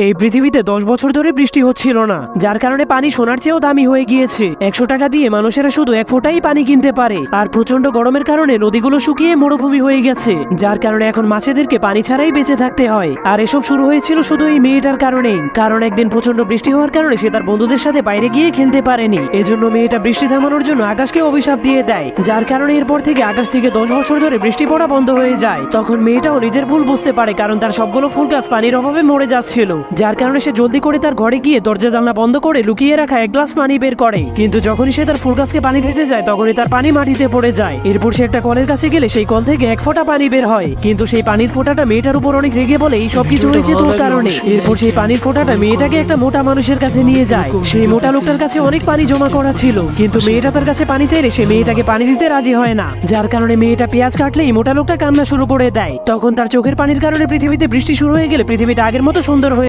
এই পৃথিবীতে 10 বছর ধরে বৃষ্টি হচ্ছিল না, যার কারণে পানি সোনার চেয়েও দামি হয়ে গিয়েছে। 100 টাকা দিয়ে মানুষেরা শুধু 1 ফোঁটাই পানি কিনতে পারে। আর প্রচন্ড গরমের কারণে নদীগুলো শুকিয়ে মরুভূমি হয়ে গেছে, যার কারণে এখন মাছেদেরকে পানি ছাড়াই বেঁচে থাকতে হয়। আর এসব শুরু হয়েছিল শুধু এই মেয়েটার কারণেই। কারণ একদিন প্রচন্ড বৃষ্টি হওয়ার কারণে সে তার বন্ধুদের সাথে বাইরে গিয়ে খেলতে পারেনি। এজন্য মেয়েটা বৃষ্টি থামানোর জন্য আকাশকে অভিশাপ দিয়ে দেয়, যার কারণে এরপর থেকে আকাশ থেকে 10 বছর ধরে বৃষ্টি পড়া বন্ধ হয়ে যায়। তখন মেয়েটাও নিজের ভুল বুঝতে পারে, কারণ তার সবগুলো ফুল গাছ পানির অভাবে মরে যাচ্ছিল। যার কারণে সে জলদি করে তার ঘরে গিয়ে দরজা জানলা বন্ধ করে লুকিয়ে রাখা 1 গ্লাস পানি বের করে। কিন্তু যখনই সে তার ফুল গাছকে পানি দিতে যায়, তখনই তার পানি মাটিতে পড়ে যায়। এরপর সে একটা কলের কাছে গেলে সেই কল থেকে 1 ফোঁটা পানি বের হয়। কিন্তু সেই পানির ফোঁটাটা মেয়েটার উপর অনেক রেগে বলে, এই সব কিছু হয়েছে তোর কারণে। এরপর সেই পানির ফোঁটাটা মেয়েটাকে একটা মোটা মানুষের কাছে নিয়ে যায়। সেই মোটা লোকটার কাছে অনেক পানি জমা করা ছিল, কিন্তু মেয়েটা তার কাছে পানি চাইলে সে মেয়েটাকে পানি দিতে রাজি হয় না। যার কারণে মেয়েটা পেঁয়াজ কাটলেই মোটা লোকটা কান্না শুরু করে দেয়। তখন তার চোখের পানির কারণে পৃথিবীতে বৃষ্টি শুরু হয়ে গেলে পৃথিবীটা আগের মতো সুন্দর হয়ে